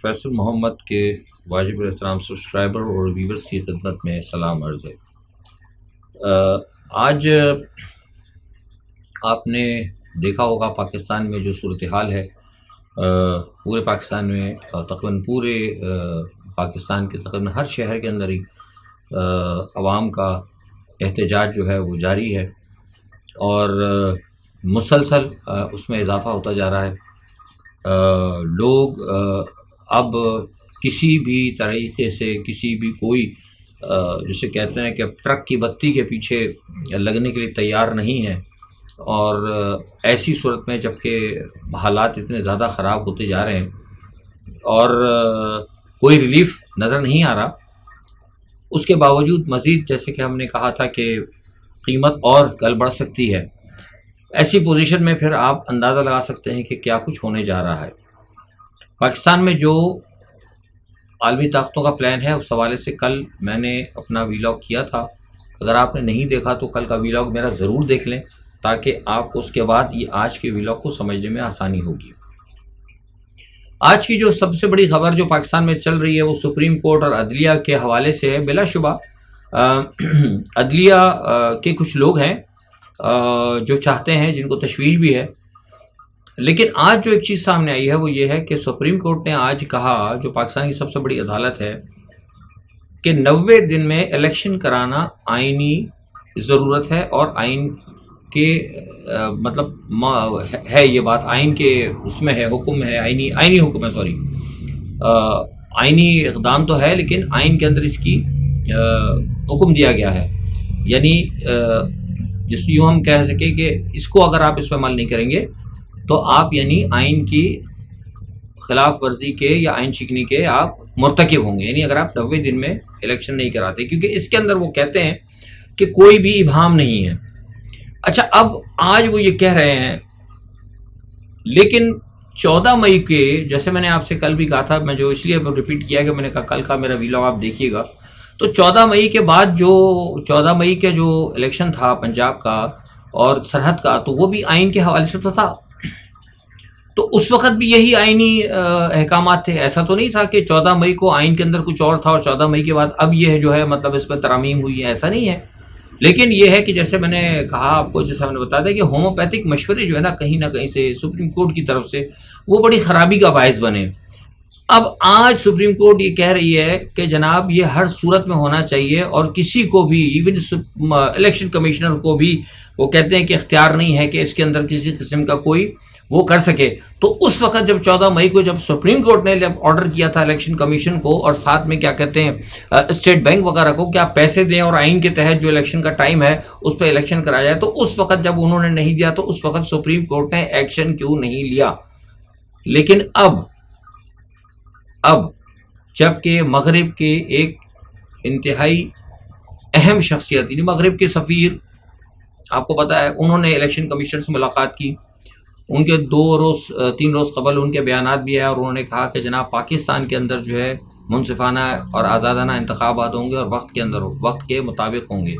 فیصل محمد کے واجب احترام سبسکرائبر اور ویورز کی خدمت میں سلام عرض ہے۔ آج آپ نے دیکھا ہوگا پاکستان میں جو صورتحال ہے، پورے پاکستان میں تقریباً پورے پاکستان کے تقریباً ہر شہر کے اندر ہی عوام کا احتجاج جو ہے وہ جاری ہے اور مسلسل اس میں اضافہ ہوتا جا رہا ہے۔ لوگ اب کسی بھی طریقے سے کسی بھی کوئی جسے کہتے ہیں کہ ٹرک کی بتی کے پیچھے لگنے کے لیے تیار نہیں ہے، اور ایسی صورت میں جب کہ حالات اتنے زیادہ خراب ہوتے جا رہے ہیں اور کوئی ریلیف نظر نہیں آ رہا، اس کے باوجود مزید جیسے کہ ہم نے کہا تھا کہ قیمت اور کل بڑھ سکتی ہے، ایسی پوزیشن میں پھر آپ اندازہ لگا سکتے ہیں کہ کیا کچھ ہونے جا رہا ہے۔ پاکستان میں جو عالمی طاقتوں کا پلان ہے اس حوالے سے کل میں نے اپنا ویلاگ کیا تھا، اگر آپ نے نہیں دیکھا تو کل کا ویلاگ میرا ضرور دیکھ لیں تاکہ آپ کو اس کے بعد یہ آج کے ویلاگ کو سمجھنے میں آسانی ہوگی۔ آج کی جو سب سے بڑی خبر جو پاکستان میں چل رہی ہے وہ سپریم کورٹ اور عدلیہ کے حوالے سے ہے۔ بلا شبہ عدلیہ کے کچھ لوگ ہیں جو چاہتے ہیں، جن کو تشویش بھی ہے، لیکن آج جو ایک چیز سامنے آئی ہے وہ یہ ہے کہ سپریم کورٹ نے آج کہا، جو پاکستان کی سب سے بڑی عدالت ہے، کہ 90 دن میں الیکشن کرانا آئینی ضرورت ہے اور آئین کے مطلب ہے یہ بات، آئین کے اس میں ہے، حکم ہے، آئینی حکم ہے، آئینی اقدام تو ہے لیکن آئین کے اندر اس کی حکم دیا گیا ہے، یعنی جس یوں ہم کہہ سکیں کہ اس کو اگر آپ اس پہ عمل نہیں کریں گے تو آپ یعنی آئین کی خلاف ورزی کے یا آئین شکنی کے آپ مرتکب ہوں گے، یعنی اگر آپ 90 دن میں الیکشن نہیں کراتے، کیونکہ اس کے اندر وہ کہتے ہیں کہ کوئی بھی ابہام نہیں ہے۔ اچھا، اب آج وہ یہ کہہ رہے ہیں، لیکن 14 مئی کے، جیسے میں نے آپ سے کل بھی کہا تھا، میں جو اس لیے ریپیٹ کیا کہ میں نے کہا کل کا میرا ویلاگ آپ دیکھیے گا، تو 14 مئی کے بعد جو 14 مئی کے جو الیکشن تھا پنجاب کا اور سرحد کا، تو وہ بھی آئین کے حوالے سے تو تھا، تو اس وقت بھی یہی آئینی احکامات تھے۔ ایسا تو نہیں تھا کہ 14 مئی کو آئین کے اندر کچھ اور تھا اور 14 مئی کے بعد اب یہ جو ہے مطلب اس پہ ترامیم ہوئی ہے، ایسا نہیں ہے۔ لیکن یہ ہے کہ جیسے میں نے کہا آپ کو، جیسا میں نے بتایا تھا کہ ہومیوپیتھک مشورے جو ہے نا کہیں سے سپریم کورٹ کی طرف سے وہ بڑی خرابی کا باعث بنے۔ اب آج سپریم کورٹ یہ کہہ رہی ہے کہ جناب یہ ہر صورت میں ہونا چاہیے، اور کسی کو بھی، ایون الیکشن کمشنر کو بھی وہ کہتے ہیں کہ اختیار نہیں ہے کہ اس کے اندر کسی قسم کا کوئی وہ کر سکے۔ تو اس وقت جب 14 مئی کو جب سپریم کورٹ نے جب آرڈر کیا تھا الیکشن کمیشن کو، اور ساتھ میں کیا کہتے ہیں اسٹیٹ بینک وغیرہ کو کہ آپ پیسے دیں اور آئین کے تحت جو الیکشن کا ٹائم ہے اس پہ الیکشن کرایا جائے، تو اس وقت جب انہوں نے نہیں دیا تو اس وقت سپریم کورٹ نے ایکشن کیوں نہیں لیا؟ لیکن اب جب کہ مغرب کے ایک انتہائی اہم شخصیت، یعنی مغرب کے سفیر، آپ کو پتہ ہے، انہوں نے الیکشن کمیشن سے ملاقات کی، ان کے 3 روز قبل ان کے بیانات بھی آئے، اور انہوں نے کہا کہ جناب پاکستان کے اندر جو ہے منصفانہ اور آزادانہ انتخابات ہوں گے، اور وقت کے مطابق ہوں گے،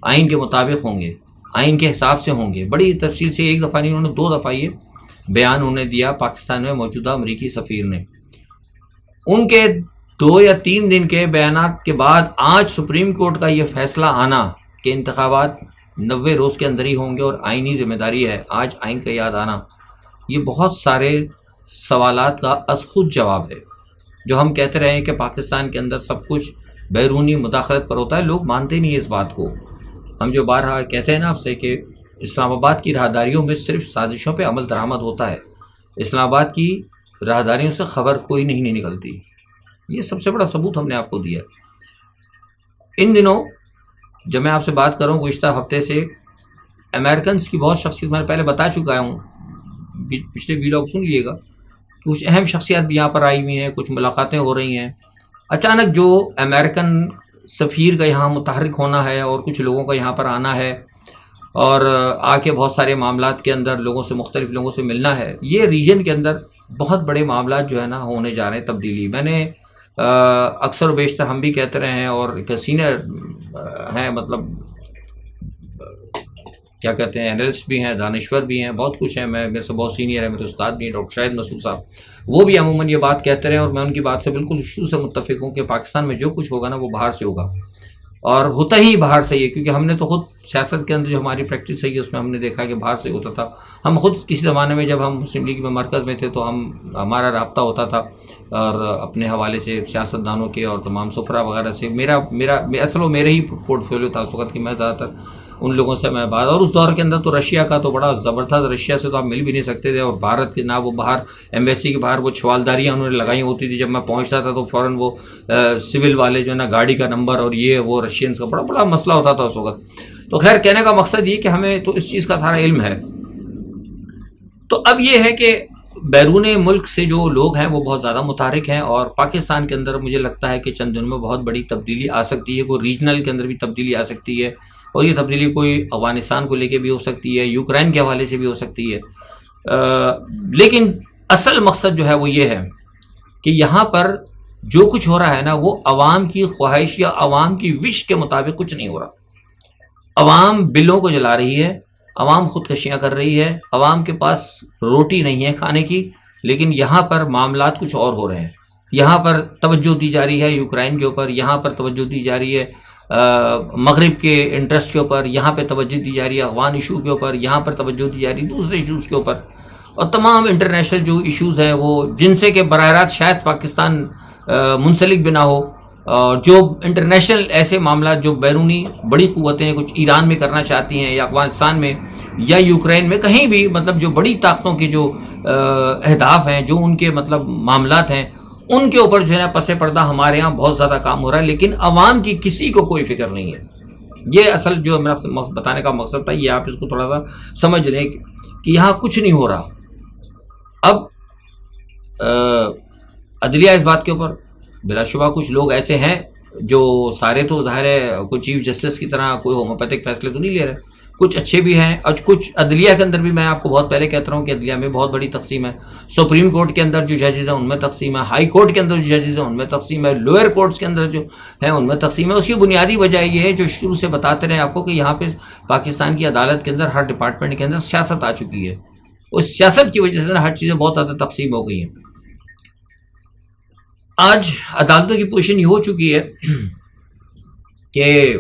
آئین کے مطابق ہوں گے، آئین کے حساب سے ہوں گے۔ بڑی تفصیل سے، ایک دفعہ نہیں، انہوں نے 2 دفعہ یہ بیان انہوں نے دیا پاکستان میں موجودہ امریکی سفیر نے۔ ان کے 2 یا 3 دن کے بیانات کے بعد آج سپریم کورٹ کا یہ فیصلہ آنا کہ انتخابات 90 روز کے اندر ہی ہوں گے اور آئینی ذمہ داری ہے، آج آئین کا یاد آنا، یہ بہت سارے سوالات کا از خود جواب ہے۔ جو ہم کہتے رہے ہیں کہ پاکستان کے اندر سب کچھ بیرونی مداخلت پر ہوتا ہے، لوگ مانتے نہیں اس بات کو۔ ہم جو بارہا کہتے ہیں نا آپ سے کہ اسلام آباد کی راہداریوں میں صرف سازشوں پہ عمل درآمد ہوتا ہے، اسلام آباد کی راہداریوں سے خبر کوئی نہیں نکلتی، یہ سب سے بڑا ثبوت ہم نے آپ کو دیا۔ ان دنوں جب میں آپ سے بات کروں گزشتہ ہفتے سے امریکنز کی بہت شخصیت، میں پہلے بتا چکا ہوں، پچھلے ویلاگ سن لیے گا، کچھ اہم شخصیات بھی یہاں پر آئی ہوئی ہیں، کچھ ملاقاتیں ہو رہی ہیں۔ اچانک جو امریکن سفیر کا یہاں متحرک ہونا ہے اور کچھ لوگوں کا یہاں پر آنا ہے اور آ کے بہت سارے معاملات کے اندر مختلف لوگوں سے ملنا ہے، یہ ریجن کے اندر بہت بڑے معاملات جو ہے نا ہونے جا رہے ہیں، تبدیلی۔ میں نے اکثر و بیشتر ہم بھی کہتے رہے ہیں، اور ایک سینئر ہیں، مطلب کیا کہتے ہیں اینالسٹ بھی ہیں، دانشور بھی ہیں، بہت کچھ ہیں، میں میرے سے بہت سینئر ہیں، میرے استاد بھی ہیں ڈاکٹر شاہد مسعود صاحب، وہ بھی عموماً یہ بات کہتے رہے، اور میں ان کی بات سے بالکل شروع سے متفق ہوں کہ پاکستان میں جو کچھ ہوگا نا وہ باہر سے ہوگا، اور ہوتا ہی باہر سے ہی ہے، کیونکہ ہم نے تو خود سیاست کے اندر جو ہماری پریکٹس ہے اس میں ہم نے دیکھا کہ باہر سے ہوتا تھا. ہم خود کسی زمانے میں جب ہم مسلم لیگ میں مرکز میں تھے تو ہمارا رابطہ ہوتا تھا اور اپنے حوالے سے سیاست دانوں کے اور تمام سفرا وغیرہ سے اصل وہ میرے ہی پورٹ فولیو تھا اس وقت کہ میں زیادہ تر ان لوگوں سے میں بات، اور اس دور کے اندر تو رشیا کا تو بڑا زبردست، رشیا سے تو آپ مل بھی نہیں سکتے تھے، اور بھارت کے نہ وہ باہر ایمبیسی کے باہر وہ چھوالداریاں انہوں نے لگائی ہوتی تھی، جب میں پہنچتا تھا تو فوراً وہ سول والے جو ہے نا گاڑی کا نمبر اور یہ وہ رشینس کا بڑا مسئلہ ہوتا تھا اس وقت. تو خیر کہنے کا مقصد یہ کہ ہمیں تو اس چیز کا سارا علم ہے. تو اب یہ ہے کہ بیرون ملک سے جو لوگ ہیں وہ بہت زیادہ متحرک ہیں، اور پاکستان کے اندر مجھے لگتا ہے کہ چند دنوں میں بہت بڑی تبدیلی آ سکتی ہے، کوئی ریجنل کے اندر بھی تبدیلی آ سکتی ہے، اور یہ تبدیلی کوئی افغانستان کو لے کے بھی ہو سکتی ہے، یوکرین کے حوالے سے بھی ہو سکتی ہے. لیکن اصل مقصد جو ہے وہ یہ ہے کہ یہاں پر جو کچھ ہو رہا ہے نا وہ عوام کی خواہش یا عوام کی وش کے مطابق کچھ نہیں ہو رہا. عوام بلوں کو جلا رہی ہے، عوام خودکشیاں کر رہی ہے، عوام کے پاس روٹی نہیں ہے کھانے کی، لیکن یہاں پر معاملات کچھ اور ہو رہے ہیں. یہاں پر توجہ دی جا رہی ہے یوکرین کے اوپر، یہاں پر توجہ دی جا رہی ہے مغرب کے انٹرسٹ کے اوپر، یہاں پہ توجہ دی جا رہی ہے افغان ایشو کے اوپر، یہاں پر توجہ دی جا رہی ہے دوسرے ایشوز کے اوپر، اور تمام انٹرنیشنل جو ایشوز ہیں وہ جن سے کہ براہ راست شاید پاکستان منسلک بھی نہ ہو، جو انٹرنیشنل ایسے معاملات جو بیرونی بڑی قوتیں کچھ ایران میں کرنا چاہتی ہیں یا افغانستان میں یا یوکرین میں کہیں بھی، مطلب جو بڑی طاقتوں کے جو اہداف ہیں، جو ان کے مطلب معاملات ہیں، ان کے اوپر جو ہے نا پس پردہ ہمارے یہاں بہت زیادہ کام ہو رہا ہے، لیکن عوام کی کسی کو کوئی فکر نہیں ہے. یہ اصل جو میرا بتانے کا مقصد تھا، یہ آپ اس کو تھوڑا سا سمجھ لیں کہ یہاں کچھ نہیں ہو رہا. اب عدلیہ اس بات کے اوپر بلا شبہ کچھ لوگ ایسے ہیں جو سارے تو ظاہر ہے کوئی چیف جسٹس کی طرح کوئی ہومیوپیتھک فیصلے تو نہیں لے رہے، کچھ اچھے بھی ہیں، اور کچھ عدلیہ کے اندر بھی میں آپ کو بہت پہلے کہتا ہوں کہ عدلیہ میں بہت بڑی تقسیم ہے. سپریم کورٹ کے اندر جو ججز ہیں ان میں تقسیم ہے، ہائی کورٹ کے اندر جو ججز ہیں ان میں تقسیم ہے، لوئر کورٹس کے اندر جو ہیں ان میں تقسیم ہے. اس کی بنیادی وجہ یہ ہے جو شروع سے بتاتے رہے آپ کو کہ یہاں پہ پاکستان کی عدالت کے اندر ہر ڈپارٹمنٹ کے اندر سیاست آ چکی ہے. اس سیاست کی وجہ سے ہر چیزیں بہت زیادہ تقسیم ہو گئی ہیں. آج عدالتوں کی پوزیشن یہ ہو چکی ہے کہ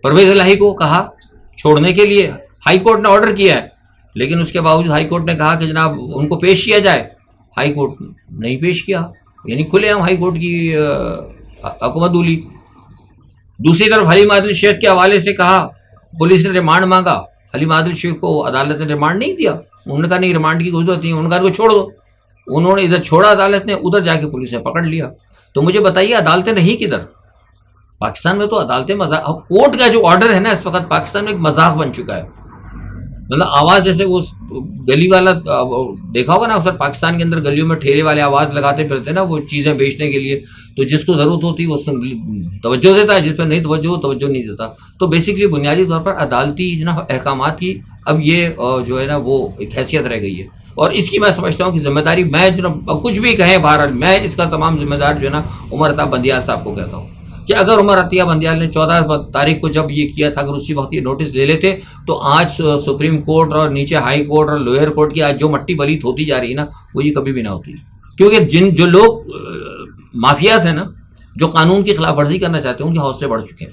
پرویز الہی کو کہا چھوڑنے کے لیے، ہائی کورٹ نے آرڈر کیا ہے، لیکن اس کے باوجود ہائی کورٹ نے کہا کہ جناب ان کو پیش کیا جائے، ہائی کورٹ نہیں پیش کیا، یعنی کھلے ہم ہائی کورٹ کی حکومت دولی. دوسری طرف حلیم عادل شیخ کے حوالے سے کہا، پولیس نے ریمانڈ مانگا، حلیم عادل شیخ کو عدالت نے ریمانڈ نہیں دیا، انہوں نے کہا نہیں ریمانڈ کی ضرورت نہیں، انہوں نے کہا کو چھوڑ دو، انہوں نے ادھر چھوڑا عدالت نے، ادھر جا کے پولیس نے پکڑ لیا. تو مجھے بتائیے عدالتیں نہیں کدھر؟ پاکستان میں تو عدالتیں مذاق، کورٹ کا جو آرڈر ہے نا اس وقت پاکستان میں ایک مذاق بن چکا ہے. مطلب آواز جیسے وہ گلی والا دیکھا ہوگا نا اکثر پاکستان کے اندر گلیوں میں ٹھیلے والے آواز لگاتے پھرتے نا وہ چیزیں بیچنے کے لیے، تو جس کو ضرورت ہوتی وہ توجہ دیتا ہے، جس پہ نہیں توجہ نہیں دیتا. تو بیسکلی بنیادی طور پر عدالتی جو نا احکامات کی اب یہ جو ہے نا وہ ایک حیثیت رہ گئی ہے، اور اس کی میں سمجھتا ہوں کہ ذمہ داری میں جو نا کچھ بھی کہیں بہرحال میں اس کا تمام ذمہ دار جو ہے نا عمر عطا بندیال صاحب کو کہتا ہوں کہ اگر عمر عطیہ بندیال نے 14 تاریخ کو جب یہ کیا تھا، اگر اسی وقت یہ نوٹس لے لیتے تو آج سپریم کورٹ اور نیچے ہائی کورٹ اور لوئر کورٹ کی آج جو مٹی بلیت ہوتی جا رہی ہے نا وہ یہ کبھی بھی نہ ہوتی. کیونکہ جو لوگ مافیاز ہیں نا جو قانون کی خلاف ورزی کرنا چاہتے ہیں ان کے حوصلے بڑھ چکے ہیں.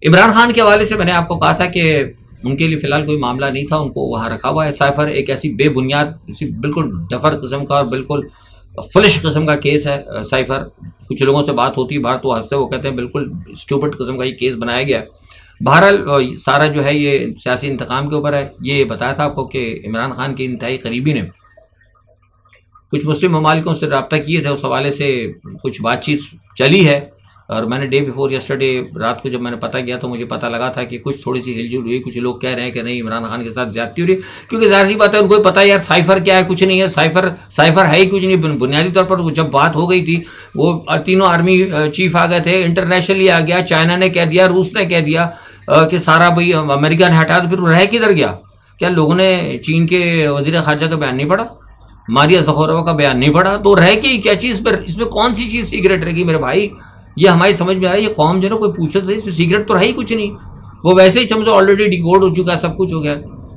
عمران خان کے حوالے سے میں نے آپ کو کہا تھا کہ ان کے لیے فی الحال کوئی معاملہ نہیں تھا، ان کو وہاں رکھا ہوا ہے. سائفر ایک ایسی بے بنیاد بالکل ڈفر قسم کا اور بالکل فلش قسم کا کیس ہے. سائفر کچھ لوگوں سے بات ہوتی ہے باہر تو ہنستے وہ کہتے ہیں بالکل اسٹوپڈ قسم کا یہ کیس بنایا گیا ہے. بہرحال سارا جو ہے یہ سیاسی انتقام کے اوپر ہے. یہ بتایا تھا آپ کو کہ عمران خان کے انتہائی قریبی نے کچھ مسلم ممالکوں سے رابطہ کیے تھے، اس حوالے سے کچھ بات چیت چلی ہے، اور میں نے ڈے بیفور یسٹرڈے رات کو جب میں نے پتہ کیا تو مجھے پتہ لگا تھا کہ کچھ تھوڑی سی ہل جل ہوئی. کچھ لوگ کہہ رہے ہیں کہ نہیں عمران خان کے ساتھ زیادتی ہو رہی ہے، کیونکہ ظاہر سی بات ہے ان کو پتہ ہے یار سائفر کیا ہے، کچھ نہیں ہے. سائفر ہے ہی کچھ نہیں. بنیادی طور پر جب بات ہو گئی تھی وہ تینوں آرمی چیف آ گئے تھے، انٹرنیشنلی آ گیا، چائنا نے کہہ دیا، روس نے کہہ دیا کہ سارا بھائی امریکہ نے ہٹا، تو پھر رہ کدھر گیا؟ کیا لوگوں نے چین کے وزیر خارجہ کا بیان نہیں پڑھا؟ ماریا زخوروا کا بیان نہیں پڑھا؟ تو رہ کے کیا چیز پر اس میں کون سی چیز سیکرٹ رہے گی میرے بھائی؟ یہ ہماری سمجھ میں آ رہا ہے یہ قوم جو ہے نا کوئی پوچھے تو اس میں سیکرٹ تو ہے ہی کچھ نہیں. وہ ویسے ہی سمجھو آلریڈی ڈیکوڈ ہو چکا ہے، سب کچھ ہو گیا،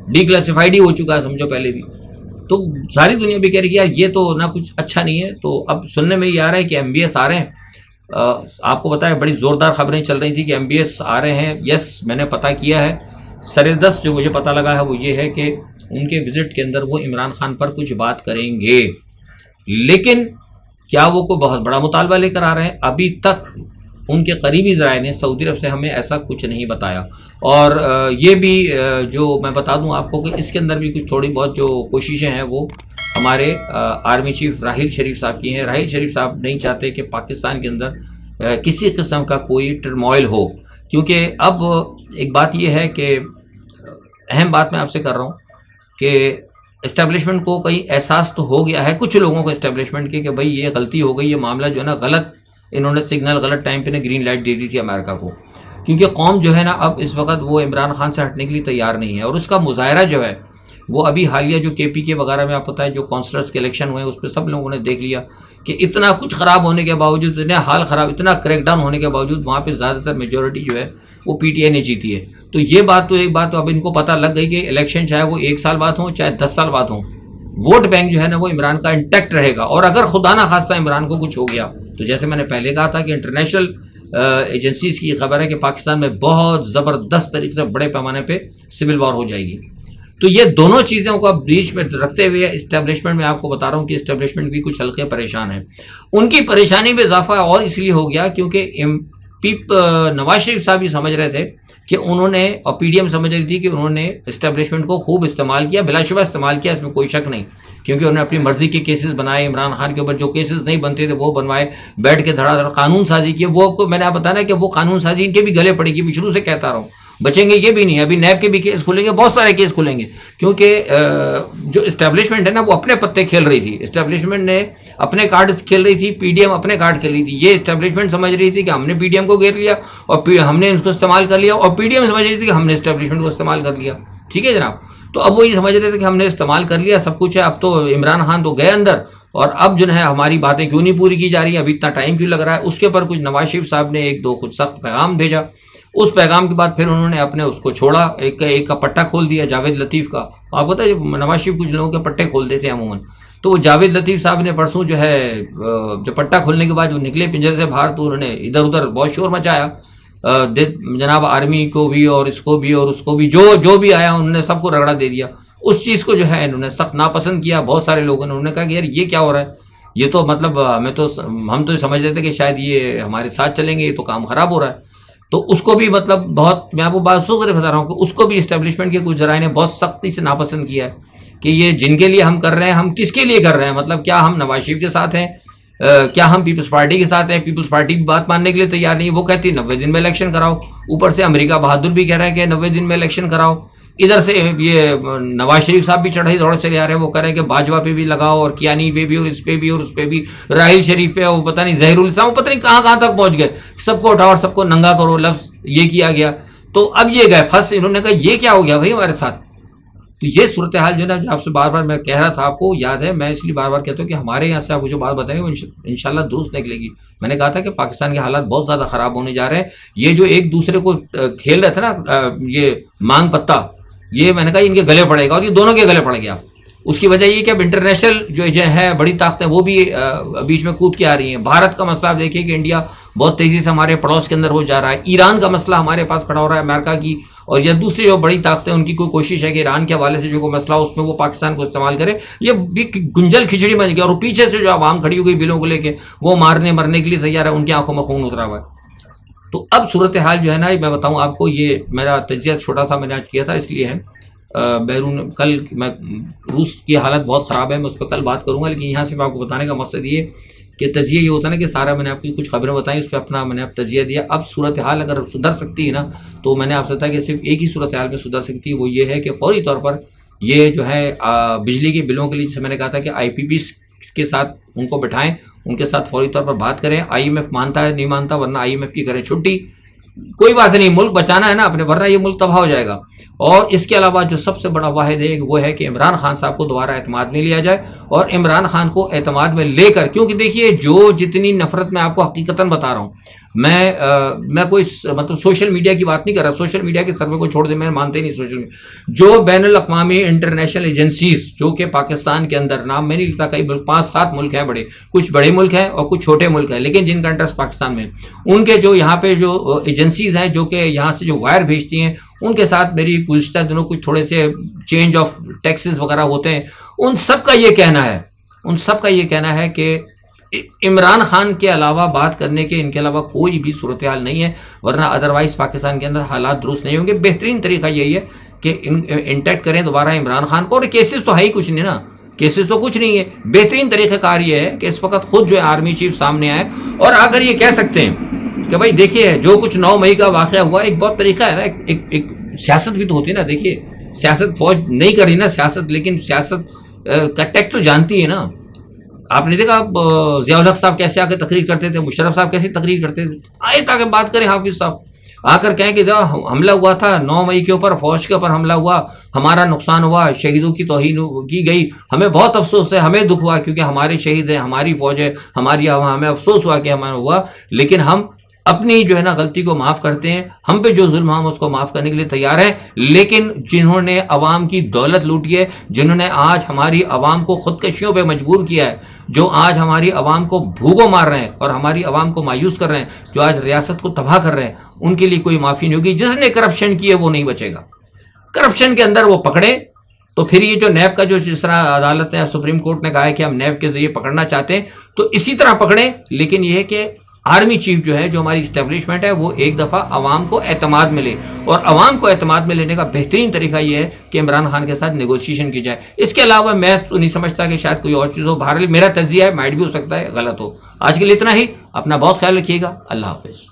ڈی کلاسیفائڈ ہی ہو چکا ہے سمجھو پہلے بھی. تو ساری دنیا بھی کہہ رہی ہے یار یہ تو نہ کچھ اچھا نہیں ہے. تو اب سننے میں یہ آ رہا ہے کہ MBS آ رہے ہیں. آپ کو پتا ہے بڑی زوردار خبریں چل رہی تھی کہ MBS آ رہے ہیں. یس میں نے پتہ کیا ہے. سردست جو مجھے پتہ لگا ہے وہ یہ ہے کہ ان کے وزٹ کے اندر وہ عمران خان پر کچھ بات کریں گے، لیکن کیا وہ کوئی بہت بڑا مطالبہ لے کر آ رہے ہیں؟ ابھی تک ان کے قریبی ذرائع نے سعودی عرب سے ہمیں ایسا کچھ نہیں بتایا. اور یہ بھی جو میں بتا دوں آپ کو کہ اس کے اندر بھی کچھ تھوڑی بہت جو کوششیں ہیں وہ ہمارے آرمی چیف راحیل شریف صاحب کی ہیں. راحیل شریف صاحب نہیں چاہتے کہ پاکستان کے اندر کسی قسم کا کوئی ٹرموائل ہو، کیونکہ اب ایک بات یہ ہے کہ اہم بات میں آپ سے کر رہا ہوں کہ اسٹیبلشمنٹ کو کہیں احساس تو ہو گیا ہے کچھ لوگوں کو اسٹیبلشمنٹ کی کہ بھائی یہ غلطی ہو گئی، یہ معاملہ جو ہے نا غلط، انہوں نے سگنل غلط ٹائم پہ گرین لائٹ دے دی تھی امریکہ کو. کیونکہ قوم جو ہے نا اب اس وقت وہ عمران خان سے ہٹنے کے لیے تیار نہیں ہے. اور اس کا مظاہرہ جو ہے وہ ابھی حالیہ جو KPK وغیرہ میں آپ پتہ ہے جو کونسلرس کے الیکشن ہوئے اس پہ سب لوگوں نے دیکھ لیا کہ اتنا کچھ خراب ہونے کے باوجود، اتنے حال خراب، اتنا کریک ڈاؤن ہونے کے باوجود وہاں پہ زیادہ تر میجورٹی جو ہے وہ PTI نے جیتی ہے. تو یہ بات تو ایک بات تو اب ان کو پتہ لگ گئی کہ الیکشن چاہے وہ 1 سال بعد ہوں چاہے 10 سال بعد ہوں، ووٹ بینک جو ہے نا وہ عمران کا انٹیکٹ رہے گا. اور اگر خدا نہ خواستہ عمران کو کچھ ہو گیا تو جیسے میں نے پہلے کہا تھا کہ انٹرنیشنل ایجنسیز کی خبر ہے کہ پاکستان میں بہت زبردست طریقے سے بڑے پیمانے پہ سول وار ہو جائے گی. تو یہ دونوں چیزوں کو بیچ میں رکھتے ہوئے اسٹیبلشمنٹ میں آپ کو بتا رہا ہوں کہ اسٹیبلشمنٹ بھی کچھ حلقے پریشان ہیں. ان کی پریشانی میں اضافہ اور اس لیے ہو گیا کیونکہ نواز شریف صاحب یہ سمجھ رہے تھے کہ انہوں نے، اور PDM سمجھ رہی تھی کہ انہوں نے اسٹیبلشمنٹ کو خوب استعمال کیا، بلا شبہ استعمال کیا، اس میں کوئی شک نہیں، کیونکہ انہوں نے اپنی مرضی کے کیسز بنائے، عمران خان کے اوپر جو کیسز نہیں بنتے تھے وہ بنوائے، بیٹھ کے دھڑا دھڑ قانون سازی کی. وہ میں نے آپ بتانا کہ وہ قانون سازی ان کے بھی گلے پڑے گی. میں شروع سے کہتا رہا ہوں بچیں گے یہ بھی نہیں. ابھی نیب کے بھی کیس کھلیں گے، بہت سارے کیس کھلیں گے، کیونکہ جو اسٹیبلشمنٹ ہے نا وہ اپنے پتے کھیل رہی تھی. اسٹیبلشمنٹ نے اپنے کارڈ کھیل رہی تھی، PDM اپنے کارڈ کھیل رہی تھی. یہ اسٹیبلشمنٹ سمجھ رہی تھی کہ ہم نے PDM کو گھیر لیا اور ہم نے اس کو استعمال کر لیا، اور PDM سمجھ رہی تھی کہ ہم نے اسٹیبلشمنٹ کو استعمال کر لیا. ٹھیک ہے جناب. تو اب وہ یہ سمجھ رہے تھے کہ ہم نے استعمال کر لیا، سب کچھ ہے. اب تو عمران خان تو گئے اندر، اور اب جو ہے ہماری باتیں کیوں نہیں پوری کی جا رہی ہیں، ابھی اتنا ٹائم کیوں لگ رہا ہے. اس کے اوپر کچھ نواز شریف صاحب نے 1-2 کچھ سخت پیغام بھیجا. اس پیغام کے بعد پھر انہوں نے اپنے اس کو چھوڑا، ایک کا پٹا کھول دیا جاوید لطیف کا. آپ پتہ ہے نواز شریف کچھ لوگوں کے پٹے کھول دیتے ہیں عموماً، تو وہ جاوید لطیف صاحب نے پرسوں جو ہے جو پٹا کھولنے کے بعد وہ نکلے پنجرے سے باہر، تو انہوں نے ادھر ادھر بہت شور مچایا جناب، آرمی کو بھی اور اس کو بھی اور اس کو بھی، جو بھی آیا انہوں نے سب کو رگڑا دے دیا. اس چیز کو جو ہے انہوں نے سخت ناپسند کیا. بہت سارے لوگوں نے انہوں نے کہا کہ یار یہ کیا ہو رہا ہے، یہ تو مطلب ہم تو سمجھ رہے تھے کہ شاید یہ ہمارے ساتھ چلیں گے، یہ تو کام خراب ہو رہا ہے. تو اس کو بھی مطلب بہت، میں آپ کو بات سو کر بتا رہا ہوں کہ اس کو بھی اسٹیبلشمنٹ کے کچھ ذرائع نے بہت سختی سے ناپسند کیا ہے کہ یہ جن کے لیے ہم کر رہے ہیں ہم کس کے لیے کر رہے ہیں. مطلب کیا ہم نواز شریف کے ساتھ ہیں، کیا ہم پیپلز پارٹی کے ساتھ ہیں؟ پیپلز پارٹی بھی بات ماننے کے لیے تیار نہیں. وہ کہتی 90 دن میں الیکشن کراؤ. اوپر سے امریکہ بہادر بھی کہہ رہے ہیں کہ 90 دن میں الیکشن کراؤ. ادھر سے یہ نواز شریف صاحب بھی چڑھائی دوڑ چلے آ رہے ہیں. وہ کہہ رہے ہیں کہ باجوہ پہ بھی لگاؤ اور کیانی پہ بھی اور اس پہ بھی اور اس پہ بھی، راحیل شریف پہ، وہ پتہ نہیں ظہیر الاسلام، وہ پتہ نہیں کہاں تک پہنچ گئے. سب کو اٹھاؤ اور سب کو ننگا کرو، لفظ یہ کیا گیا. تو اب یہ گئے پھنس. انہوں نے کہا یہ کیا ہو گیا بھائی ہمارے ساتھ. تو یہ صورتحال جو ہے نا، جو آپ سے بار بار میں کہہ رہا تھا، آپ کو یاد ہے، میں اس لیے بار بار کہتا ہوں کہ ہمارے یہاں سے آپ کو جو بات بتائیں گے وہ انشاءاللہ درست نکلے گی. میں نے کہا تھا کہ پاکستان کے حالات بہت زیادہ خراب ہونے جا رہے ہیں. یہ جو ایک دوسرے کو کھیل رہے تھے نا، یہ مانگ پتہ، یہ میں نے کہا ان کے گلے پڑے گا، اور یہ دونوں کے گلے پڑ گیا. اس کی وجہ یہ کہ اب انٹرنیشنل جو ہے بڑی طاقتیں وہ بھی بیچ میں کود کے آ رہی ہیں. بھارت کا مسئلہ آپ دیکھیے کہ انڈیا بہت تیزی سے ہمارے پڑوس کے اندر ہو جا رہا ہے. ایران کا مسئلہ ہمارے پاس کھڑا ہو رہا ہے، امریکہ کی اور یا دوسری جو بڑی طاقتیں ان کی کوئی کوشش ہے کہ ایران کے حوالے سے جو کوئی مسئلہ اس میں وہ پاکستان کو استعمال کرے. یہ بھی گنجل کھچڑی بن گیا. اور پیچھے سے جو عوام کھڑی ہو گئی بلوں کو لے کے، وہ مرنے کے لیے تیار ہے. ان کی آنکھوں میں خون اترا ہوا ہے. تو اب صورتحال جو ہے نا، میں بتاؤں آپ کو، یہ میرا تجزیہ چھوٹا سا میں نے آج کیا تھا، اس لیے ہے بیرون. کل میں روس کی حالت بہت خراب ہے، میں اس پہ کل بات کروں گا. لیکن یہاں سے میں آپ کو بتانے کا مقصد یہ کہ تجزیہ یہ ہوتا ہے نا کہ سارا میں نے آپ کی کچھ خبریں بتائیں، اس پہ اپنا میں نے اب تجزیہ دیا. اب صورتحال اگر سدھر سکتی ہے نا، تو میں نے آپ سے بتایا کہ صرف ایک ہی صورتحال میں سدھر سکتی ہے، وہ یہ ہے کہ فوری طور پر یہ جو ہے بجلی کے بلوں کے لیے، جسے میں نے کہا تھا کہ IPP کے ساتھ ان کو بٹھائیں، ان کے ساتھ فوری طور پر بات کریں. IMF مانتا ہے نہیں مانتا، ورنہ IMF کی کریں چھٹی. کوئی بات نہیں، ملک بچانا ہے نا اپنے، ورنہ یہ ملک تباہ ہو جائے گا. اور اس کے علاوہ جو سب سے بڑا واحد ہے وہ ہے کہ عمران خان صاحب کو دوبارہ اعتماد میں لیا جائے. اور عمران خان کو اعتماد میں لے کر، کیونکہ دیکھیے جو جتنی نفرت میں آپ کو حقیقتاً بتا رہا ہوں، میں کوئی مطلب سوشل میڈیا کی بات نہیں کر رہا، سوشل میڈیا کے سروے کو چھوڑ دیں، میں مانتے نہیں سوشل میڈیا، جو بین الاقوامی انٹرنیشنل ایجنسیز جو کہ پاکستان کے اندر، نام میں نہیں لیتا، کئی 5-7 ملک ہیں بڑے، کچھ بڑے ملک ہیں اور کچھ چھوٹے ملک ہیں، لیکن جن کا انٹرسٹ پاکستان میں، ان کے جو یہاں پہ جو ایجنسیز ہیں جو کہ یہاں سے جو وائر بھیجتی ہیں، ان کے ساتھ میری گزشتہ دنوں کچھ تھوڑے سے چینج آف ٹیکسز وغیرہ ہوتے ہیں، ان سب کا یہ کہنا ہے کہ عمران خان کے علاوہ بات کرنے کے، ان کے علاوہ کوئی بھی صورتحال نہیں ہے، ورنہ ادروائز پاکستان کے اندر حالات درست نہیں ہوں گے۔ بہترین طریقہ یہی ہے کہ انٹیکٹ کریں دوبارہ عمران خان کو، اور کیسز تو ہے ہی کچھ نہیں نا، کیسز تو کچھ نہیں ہے۔ بہترین طریقہ کار یہ ہے کہ اس وقت خود جو ہے آرمی چیف سامنے آئے اور آ کر یہ کہہ سکتے ہیں کہ بھائی دیکھیے جو کچھ 9 مئی کا واقعہ ہوا، ایک بہت طریقہ ہے نا، ایک سیاست بھی تو ہوتی ہے نا، دیکھیے سیاست فوج نہیں کر رہی نا سیاست، لیکن سیاست کا ٹیکٹ تو جانتی ہے نا۔ آپ نے دیکھا ضیاء الحق صاحب کیسے آ کے تقریر کرتے تھے، مشرف صاحب کیسی تقریر کرتے تھے، آئے تاکہ بات کریں حافظ صاحب، آ کر کہیں کہ حملہ ہوا تھا 9 مئی کے اوپر، فوج کے اوپر حملہ ہوا، ہمارا نقصان ہوا، شہیدوں کی توہین کی گئی، ہمیں بہت افسوس ہے، ہمیں دکھ ہوا کیونکہ ہمارے شہید ہیں، ہماری فوج ہے، ہماری عوام، ہمیں افسوس ہوا کہ ہمارا ہوا، لیکن ہم اپنی جو ہے نا غلطی کو معاف کرتے ہیں، ہم پہ جو ظلم ہم اس کو معاف کرنے کے لیے تیار ہیں، لیکن جنہوں نے عوام کی دولت لوٹی ہے، جنہوں نے آج ہماری عوام کو خودکشیوں پہ مجبور کیا ہے، جو آج ہماری عوام کو بھوکوں مار رہے ہیں اور ہماری عوام کو مایوس کر رہے ہیں، جو آج ریاست کو تباہ کر رہے ہیں، ان کے لیے کوئی معافی نہیں ہوگی۔ جس نے کرپشن کی ہے وہ نہیں بچے گا، کرپشن کے اندر وہ پکڑے تو پھر یہ جو نیب کا جو جس طرح عدالت نے، سپریم کورٹ نے کہا ہے کہ ہم نیب کے ذریعے پکڑنا چاہتے ہیں تو اسی طرح پکڑیں، لیکن یہ ہے کہ آرمی چیف جو ہے، جو ہماری اسٹیبلشمنٹ ہے، وہ ایک دفعہ عوام کو اعتماد میں لے، اور عوام کو اعتماد میں لینے کا بہترین طریقہ یہ ہے کہ عمران خان کے ساتھ نیگوشیشن کی جائے۔ اس کے علاوہ میں تو نہیں سمجھتا کہ شاید کوئی اور چیز ہو، بہرحال میرا تجزیہ ہے، مائٹ بھی ہو سکتا ہے غلط ہو۔ آج کے لیے اتنا ہی، اپنا بہت خیال رکھیے گا، اللہ حافظ۔